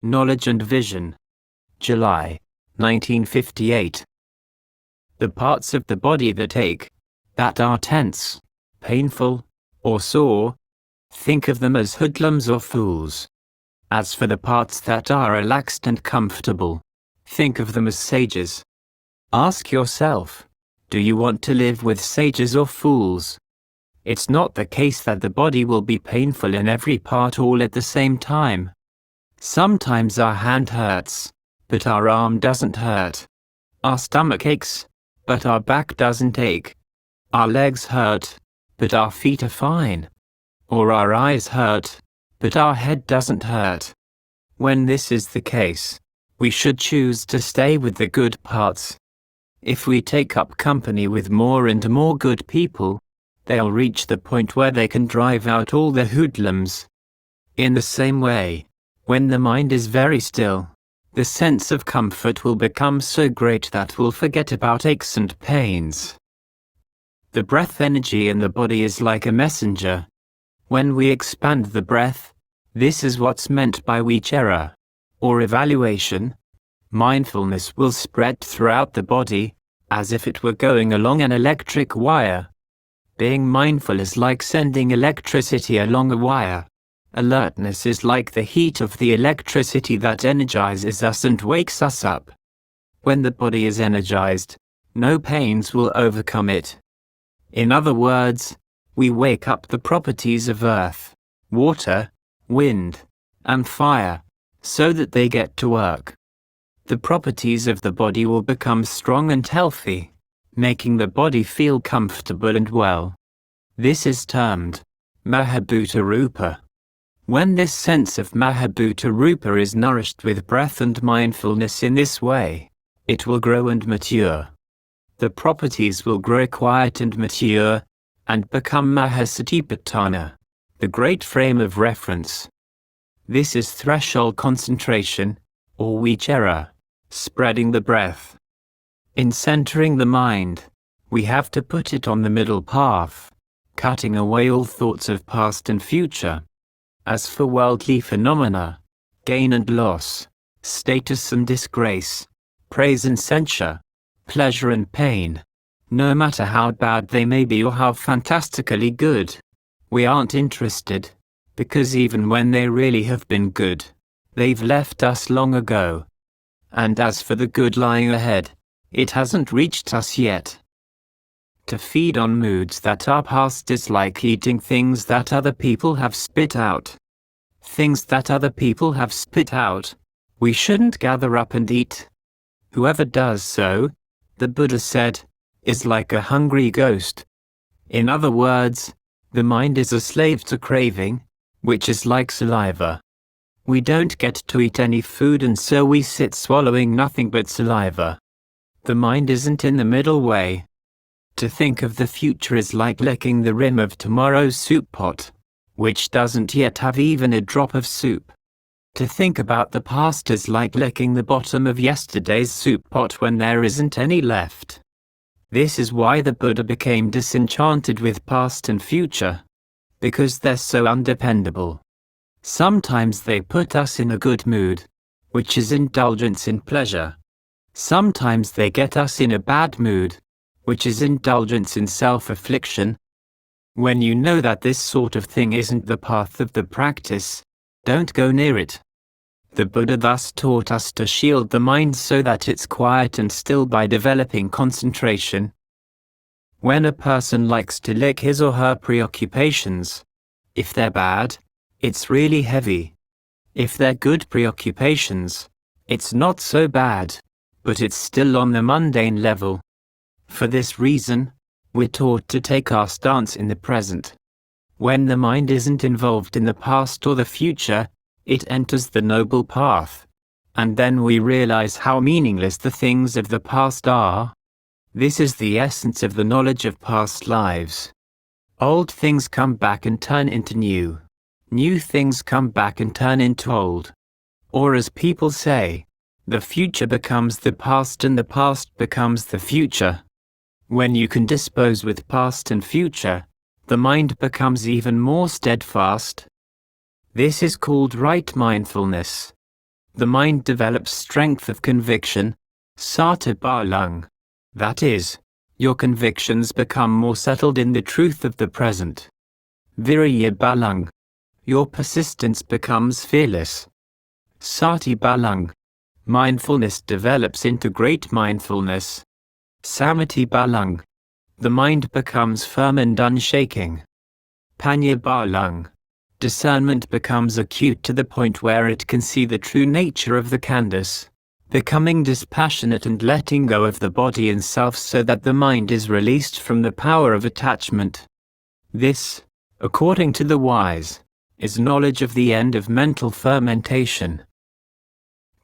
Knowledge and Vision. July, 1958. The parts of the body that ache, that are tense, painful, or sore, think of them as hoodlums or fools. As for the parts that are relaxed and comfortable, think of them as sages. Ask yourself, do you want to live with sages or fools? It's not the case that the body will be painful in every part all at the same time. Sometimes our hand hurts, but our arm doesn't hurt. Our stomach aches, but our back doesn't ache. Our legs hurt, but our feet are fine. Or our eyes hurt, but our head doesn't hurt. When this is the case, we should choose to stay with the good parts. If we take up company with more and more good people, they'll reach the point where they can drive out all the hoodlums. In the same way, when the mind is very still, the sense of comfort will become so great that we'll forget about aches and pains. The breath energy in the body is like a messenger. When we expand the breath, this is what's meant by vichara, or evaluation. Mindfulness will spread throughout the body, as if it were going along an electric wire. Being mindful is like sending electricity along a wire. Alertness is like the heat of the electricity that energizes us and wakes us up. When the body is energized, no pains will overcome it. In other words, we wake up the properties of earth, water, wind, and fire, so that they get to work. The properties of the body will become strong and healthy, making the body feel comfortable and well. This is termed Mahabhuta Rupa. When this sense of Mahabhuta Rupa is nourished with breath and mindfulness in this way, it will grow and mature. The properties will grow quiet and mature, and become Mahasatipatthana, the great frame of reference. This is threshold concentration, or vichara, spreading the breath. In centering the mind, we have to put it on the middle path, cutting away all thoughts of past and future. As for worldly phenomena, gain and loss, status and disgrace, praise and censure, pleasure and pain, no matter how bad they may be or how fantastically good, we aren't interested, because even when they really have been good, they've left us long ago. And as for the good lying ahead, it hasn't reached us yet. To feed on moods that are past is like eating things that other people have spit out. Things that other people have spit out, we shouldn't gather up and eat. Whoever does so, the Buddha said, is like a hungry ghost. In other words, the mind is a slave to craving, which is like saliva. We don't get to eat any food and so we sit swallowing nothing but saliva. The mind isn't in the middle way. To think of the future is like licking the rim of tomorrow's soup pot, which doesn't yet have even a drop of soup. To think about the past is like licking the bottom of yesterday's soup pot when there isn't any left. This is why the Buddha became disenchanted with past and future, because they're so undependable. Sometimes they put us in a good mood, which is indulgence in pleasure. Sometimes they get us in a bad mood, which is indulgence in self-affliction. When you know that this sort of thing isn't the path of the practice, don't go near it. The Buddha thus taught us to shield the mind so that it's quiet and still by developing concentration. When a person likes to lick his or her preoccupations, if they're bad, it's really heavy. If they're good preoccupations, it's not so bad, but it's still on the mundane level. For this reason, we're taught to take our stance in the present. When the mind isn't involved in the past or the future, it enters the noble path, and then we realize how meaningless the things of the past are. This is the essence of the knowledge of past lives. Old things come back and turn into new. New things come back and turn into old. Or as people say, the future becomes the past and the past becomes the future. When you can dispose with past and future, the mind becomes even more steadfast. This is called right mindfulness. the mind develops strength of conviction, sati balang. That is, your convictions become more settled in the truth of the present. Virya balang. Your persistence becomes fearless. Sati balang. Mindfulness develops into great mindfulness. Samadhi balang. The mind becomes firm and unshaking. Panya balang. Discernment becomes acute to the point where it can see the true nature of the khandhas, becoming dispassionate and letting go of the body and self so that the mind is released from the power of attachment. This, according to the wise, is knowledge of the end of mental fermentation.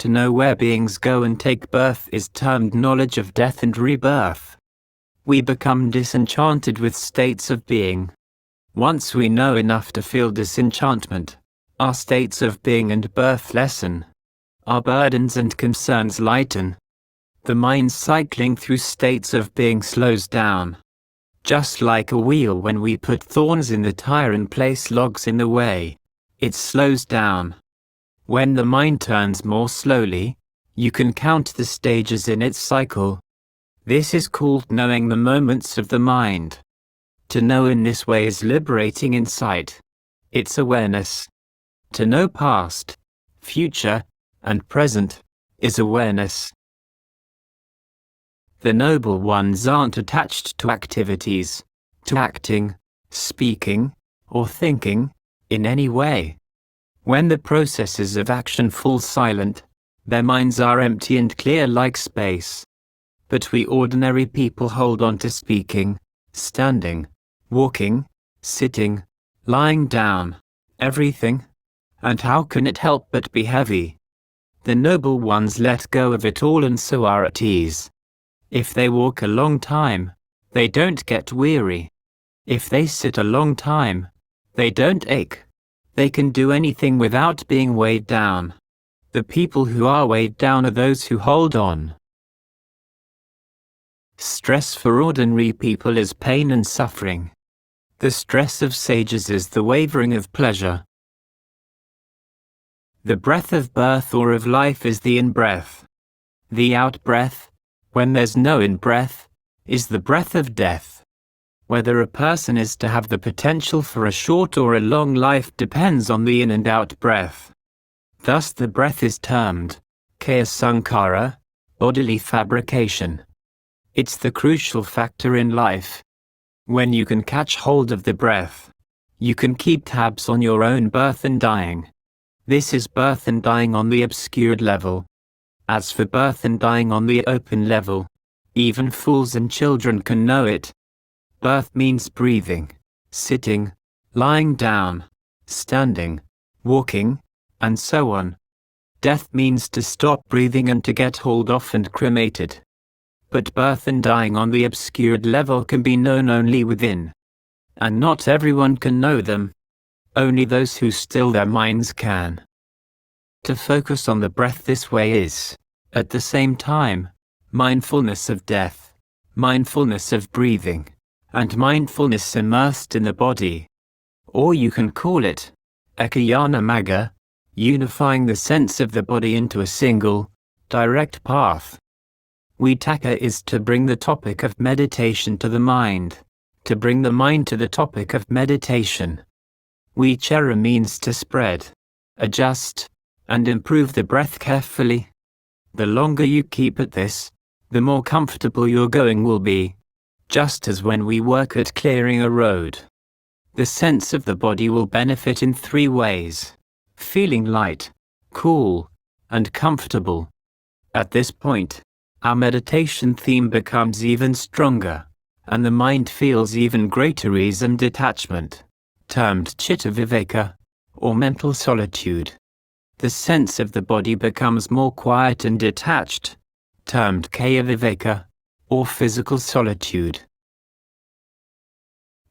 To know where beings go and take birth is termed knowledge of death and rebirth. We become disenchanted with states of being. Once we know enough to feel disenchantment, our states of being and birth lessen. Our burdens and concerns lighten. The mind cycling through states of being slows down. Just like a wheel when we put thorns in the tire and place logs in the way, it slows down. When the mind turns more slowly, you can count the stages in its cycle. This is called knowing the moments of the mind. To know in this way is liberating insight. It's awareness. To know past, future, and present is awareness. The noble ones aren't attached to activities, to acting, speaking, or thinking, in any way. When the processes of action fall silent, their minds are empty and clear like space. But we ordinary people hold on to speaking, standing, walking, sitting, lying down, everything. And how can it help but be heavy? The noble ones let go of it all and so are at ease. If they walk a long time, they don't get weary. If they sit a long time, they don't ache. They can do anything without being weighed down. The people who are weighed down are those who hold on. Stress for ordinary people is pain and suffering. The stress of sages is the wavering of pleasure. The breath of birth or of life is the in-breath. The out-breath, when there's no in-breath, is the breath of death. Whether a person is to have the potential for a short or a long life depends on the in and out breath. Thus the breath is termed kaya sankara, bodily fabrication. It's the crucial factor in life. When you can catch hold of the breath, you can keep tabs on your own birth and dying. This is birth and dying on the obscured level. As for birth and dying on the open level, even fools and children can know it. Birth means breathing, sitting, lying down, standing, walking, and so on. Death means to stop breathing and to get hauled off and cremated. But birth and dying on the obscured level can be known only within. And not everyone can know them. Only those who still their minds can. To focus on the breath this way is, at the same time, mindfulness of death, mindfulness of breathing, and mindfulness immersed in the body. Or you can call it, ekayana magga, unifying the sense of the body into a single, direct path. Vitaka is to bring the topic of meditation to the mind, to bring the mind to the topic of meditation. Vichara means to spread, adjust, and improve the breath carefully. The longer you keep at this, the more comfortable your going will be, just as when we work at clearing a road. The sense of the body will benefit in 3 ways: feeling light, cool, and comfortable. At this point, our meditation theme becomes even stronger, and the mind feels even greater ease and detachment, termed chitta viveka, or mental solitude. The sense of the body becomes more quiet and detached, termed kaya viveka, or physical solitude.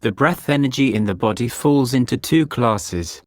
The breath energy in the body falls into 2 classes.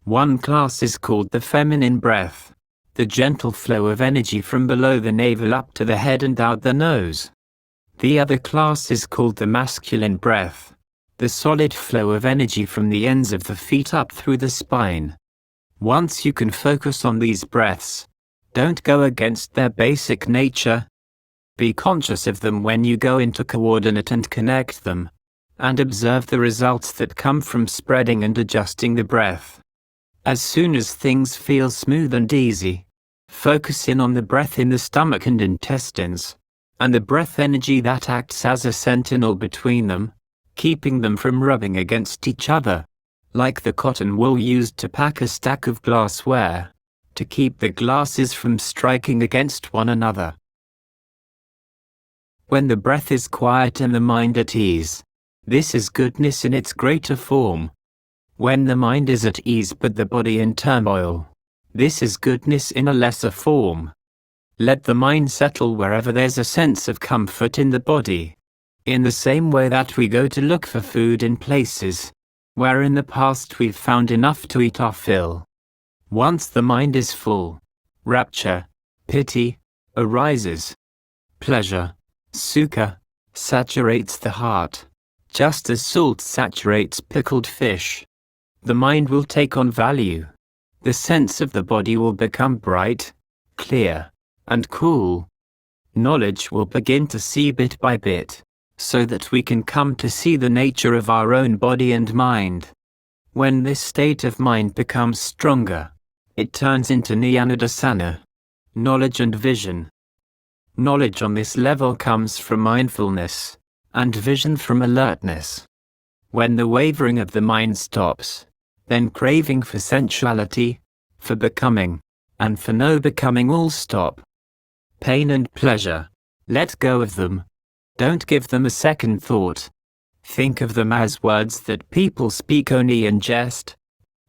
One class is called the feminine breath, the gentle flow of energy from below the navel up to the head and out the nose. The other class is called the masculine breath, the solid flow of energy from the ends of the feet up through the spine. Once you can focus on these breaths, Don't go against their basic nature. Be conscious of them when you go into coordinate and connect them, and observe the results that come from spreading and adjusting the breath. As soon as things feel smooth and easy, focus in on the breath in the stomach and intestines, and the breath energy that acts as a sentinel between them, keeping them from rubbing against each other, like the cotton wool used to pack a stack of glassware, to keep the glasses from striking against one another. When the breath is quiet and the mind at ease, this is goodness in its greater form. When the mind is at ease but the body in turmoil, this is goodness in a lesser form. Let the mind settle wherever there's a sense of comfort in the body, in the same way that we go to look for food in places where in the past we've found enough to eat our fill. Once the mind is full, rapture, pity, arises. Pleasure, sukha, saturates the heart, just as salt saturates pickled fish. The mind will take on value. The sense of the body will become bright, clear, and cool. Knowledge will begin to see bit by bit, so that we can come to see the nature of our own body and mind. When this state of mind becomes stronger, it turns into jnana-dasana, knowledge and vision. Knowledge on this level comes from mindfulness, and vision from alertness. When the wavering of the mind stops, then craving for sensuality, for becoming, and for no becoming all stop. Pain and pleasure, let go of them. Don't give them a second thought. Think of them as words that people speak only in jest.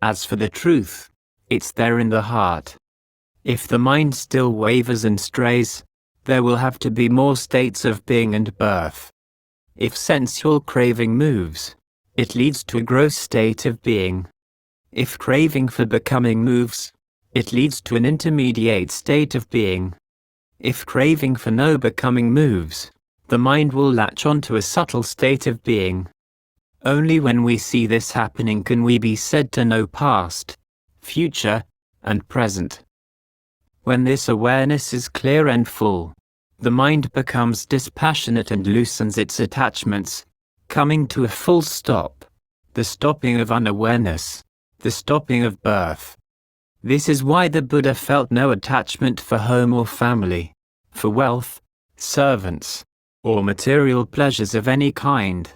As for the truth, it's there in the heart. If the mind still wavers and strays, there will have to be more states of being and birth. If sensual craving moves, it leads to a gross state of being. If craving for becoming moves, it leads to an intermediate state of being. If craving for no becoming moves, the mind will latch onto a subtle state of being. Only when we see this happening can we be said to know past, future, and present. When this awareness is clear and full, the mind becomes dispassionate and loosens its attachments, coming to a full stop, the stopping of unawareness, the stopping of birth. This is why the Buddha felt no attachment for home or family, for wealth, servants, or material pleasures of any kind.